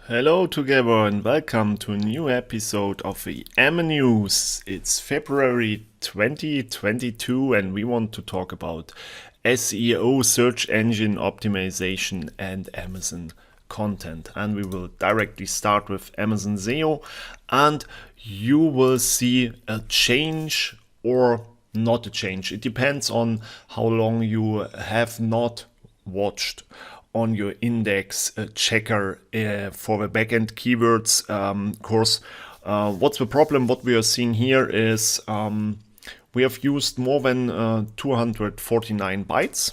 Hello together and welcome to a new episode of the AMAnews. It's February 2022 and we want to talk about SEO, search engine optimization and Amazon content. And we will directly start with Amazon SEO and you will see a change or not a change. It depends on how long you have not watched on your index checker for the backend keywords course. What's the problem? What we are seeing here is we have used more than 249 bytes.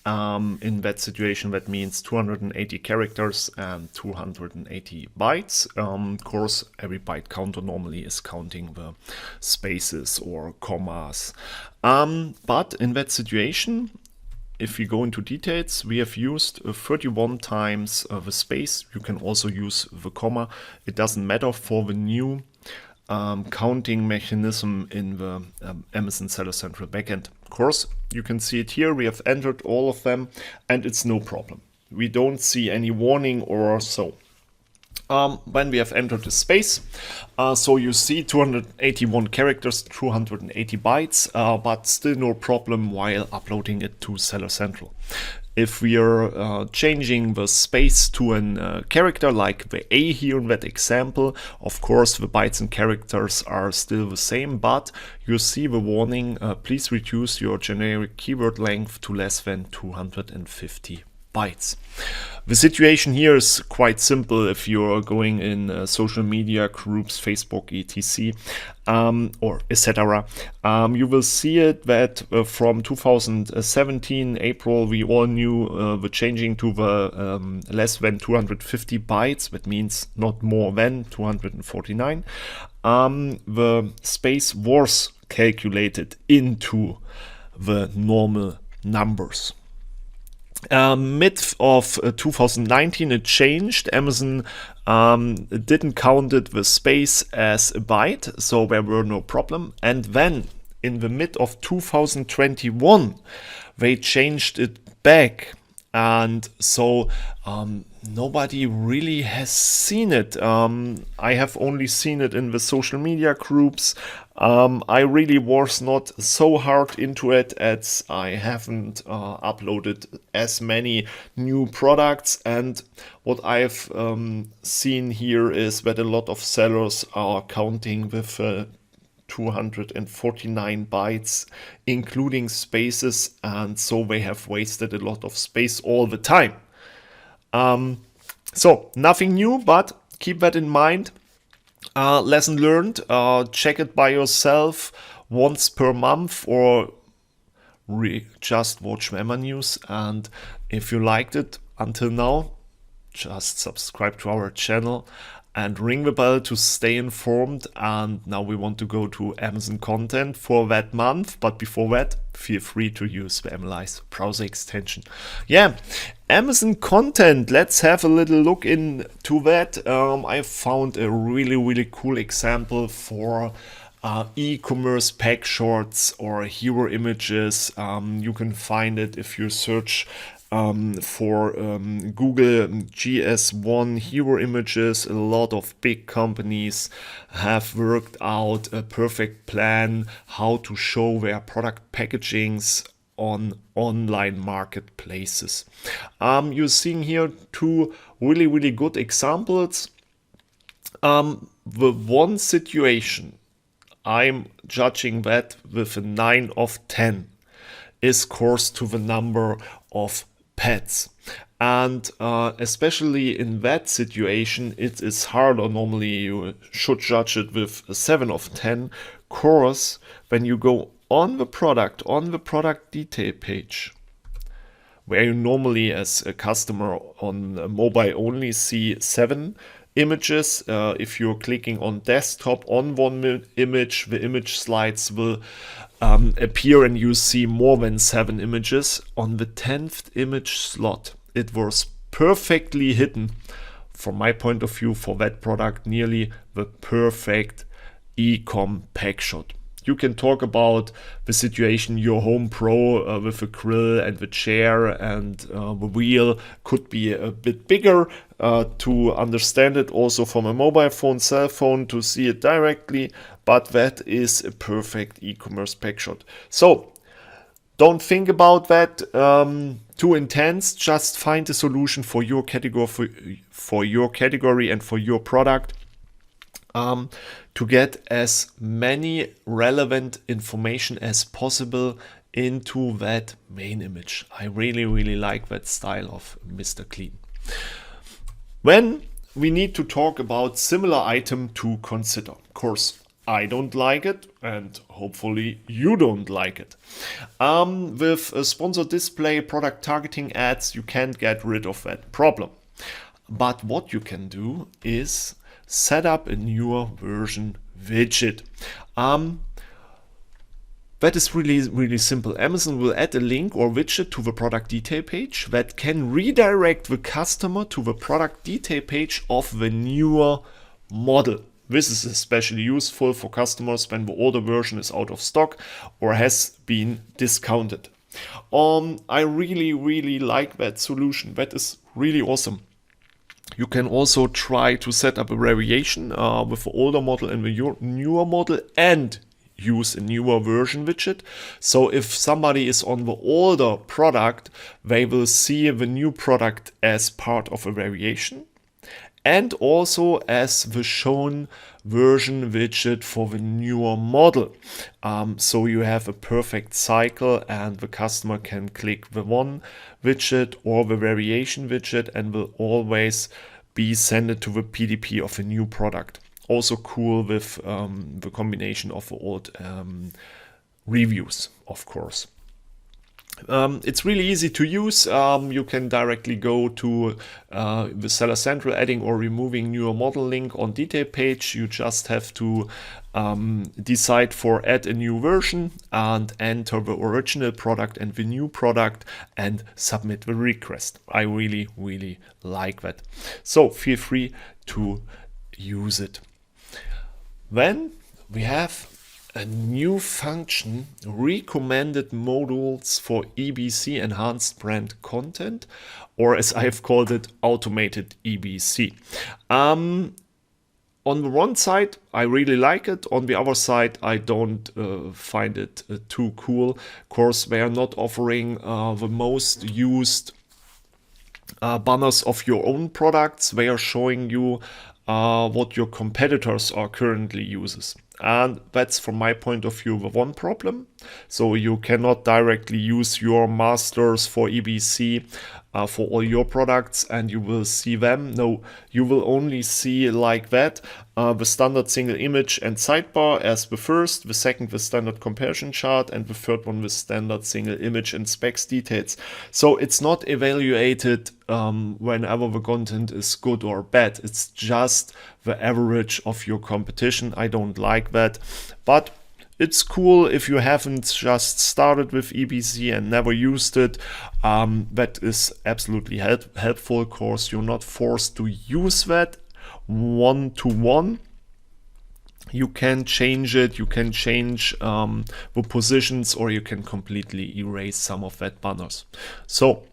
In that situation, that means 280 characters and 280 bytes. Of course, every byte counter normally is counting the spaces or commas. But in that situation, if we go into details, we have used 31 times the space. You can also use the comma. It doesn't matter for the new counting mechanism in the Amazon Seller Central backend. Of course, you can see it here. We have entered all of them and it's no problem. We don't see any warning or so. When we have entered the space, so you see 281 characters, 280 bytes, but still no problem while uploading it to Seller Central. If we are changing the space to a character like the A here in that example, of course the bytes and characters are still the same, but you see the warning, please reduce your generic keyword length to less than 250 bytes. The situation here is quite simple if you're going in social media groups, Facebook, etc. Or etc. You will see it that from 2017 April we all knew the changing to the less than 250 bytes. That means not more than 249. The space was calculated into the normal numbers. Mid of 2019 it changed. Amazon didn't count it the space as a byte, so there were no problem. And then in the mid of 2021 they changed it back, and so nobody really has seen it. I have only seen it in the social media groups. I really was not so hard into it as I haven't uploaded as many new products, and what I've seen here is that a lot of sellers are counting with 249 bytes including spaces, and so they have wasted a lot of space all the time. So nothing new, but keep that in mind. Lesson learned, check it by yourself once per month or just watch AMAnews. And if you liked it until now, just subscribe to our channel and ring the bell to stay informed. And now we want to go to Amazon content for that month. But before that, feel free to use the AMALYZE browser extension. Yeah, Amazon content. Let's have a little look into that. I found a really cool example for e-commerce pack shorts or hero images. You can find it if you search for Google GS1 hero images. A lot of big companies have worked out a perfect plan how to show their product packagings on online marketplaces. You're seeing here two really good examples. The one situation I'm judging that with a 9 of 10 is course to the number of pets, and especially in that situation it is harder. Normally you should judge it with a 7 of 10 course. When you go on the product detail page, where you normally as a customer on mobile only see 7 images, if you're clicking on desktop on one image, the image slides will appear and you see more than 7 images. On the 10th image slot, it was perfectly hidden, from my point of view, for that product, nearly the perfect e-com pack shot. You can talk about the situation, your home pro with the grill and the chair and the wheel could be a bit bigger. to understand it also from a mobile phone, cell phone, to see it directly, but that is a perfect e-commerce packshot. So don't think about that too intense. Just find a solution for your category, for your category and for your product, to get as many relevant information as possible into that main image. I really like that style of Mr. Clean. When we need to talk about similar item to consider, of course, I don't like it, and hopefully you don't like it. With a sponsored display, product targeting ads, you can't get rid of that problem. But what you can do is set up a newer version widget. That is really simple. Amazon will add a link or widget to the product detail page that can redirect the customer to the product detail page of the newer model. This is especially useful for customers when the older version is out of stock or has been discounted. I really like that solution. That is really awesome. You can also try to set up a variation with the older model and the newer model and use a newer version widget. So if somebody is on the older product, they will see the new product as part of a variation and also as the shown version widget for the newer model. So you have a perfect cycle and the customer can click the one widget or the variation widget and will always be sent to the PDP of a new product. Also cool with the combination of the old reviews, of course. It's really easy to use. You can directly go to the Seller Central, adding or removing newer model link on detail page. You just have to decide for add a new version and enter the original product and the new product and submit the request. I really like that. So feel free to use it. Then we have a new function, recommended modules for EBC, enhanced brand content, or as I have called it, automated EBC. On the one side, I really like it. On the other side, I don't find it too cool. Of course, they are not offering the most used banners of your own products. They are showing you what your competitors are currently uses. And that's, from my point of view, the one problem. So you cannot directly use your masters for EBC for all your products and you will see them. No, you will only see like that the standard single image and sidebar as the first, the second the standard comparison chart, and the third one the standard single image and specs details. So it's not evaluated whenever the content is good or bad. It's just the average of your competition. I don't like that, but it's cool if you haven't just started with EBC and never used it. That is absolutely helpful. Of course, you're not forced to use that one-to-one. You can change it, you can change the positions, or you can completely erase some of that banners. So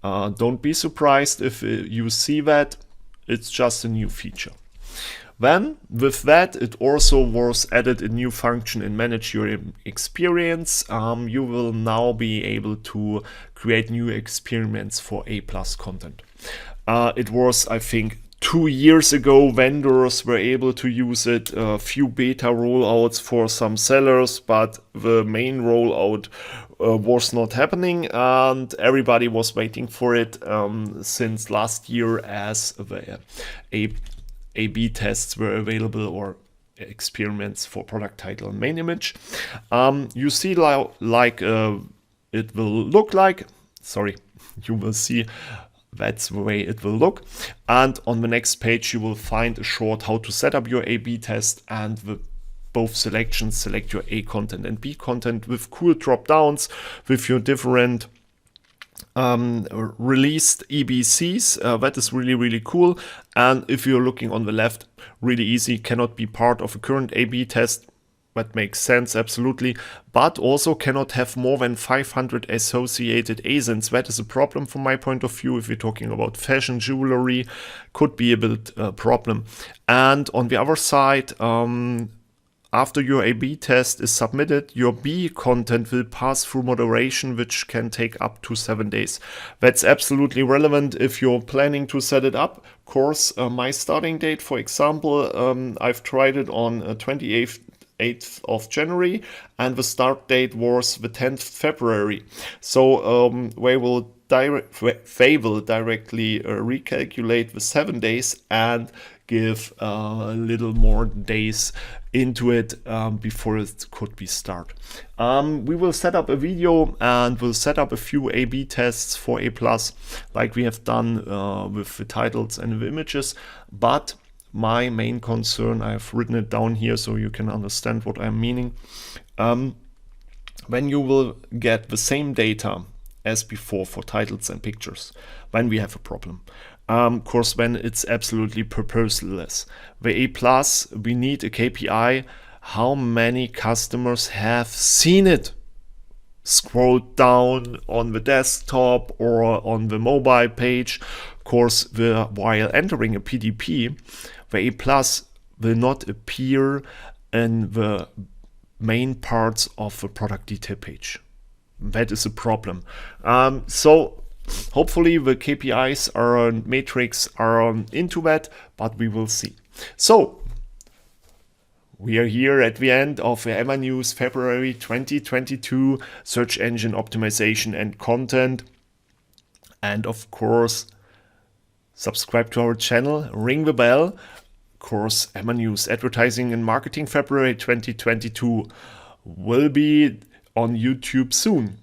don't be surprised if you see that. It's just a new feature. Then, with that, it also was added a new function in Manage Your Experience. You will now be able to create new experiments for A+ content. It was, I think, 2 years ago, vendors were able to use it, a few beta rollouts for some sellers, but the main rollout was not happening and everybody was waiting for it since last year as the A/B tests were available, or experiments for product title and main image. You see it will look like, you will see that's the way it will look. And on the next page, you will find a short how to set up your A/B test and the both selections, select your A content and B content with cool drop downs with your different released EBCs. That is really cool. And if you're looking on the left, really easy, cannot be part of a current A/B test. That makes sense, absolutely, but also cannot have more than 500 associated ASINs. That is a problem from my point of view. If we're talking about fashion, jewelry, could be a bit problem. And on the other side, after your A/B test is submitted, your B content will pass through moderation, which can take up to 7 days. That's absolutely relevant if you're planning to set it up. Of course, my starting date, for example, I've tried it on 28th of January, and the start date was the 10th February. So they will directly recalculate the 7 days and give a little more days into it before it could be start. We will set up a video and we'll set up a few A/B tests for A+, like we have done with the titles and the images. But my main concern, I've written it down here so you can understand what I'm meaning. When you will get the same data as before for titles and pictures, when we have a problem. Of course, when it's absolutely purposeless. The A+, we need a KPI, how many customers have seen it. Scrolled down on the desktop or on the mobile page. Of course, while entering a PDP, the A+ will not appear in the main parts of the product detail page. That is a problem. So hopefully the KPIs are metrics are into that, but we will see. So we are here at the end of the AMAnews February 2022 search engine optimization and content. And of course, subscribe to our channel, ring the bell. Of course, AMAnews Advertising and Marketing February 2022 will be on YouTube soon.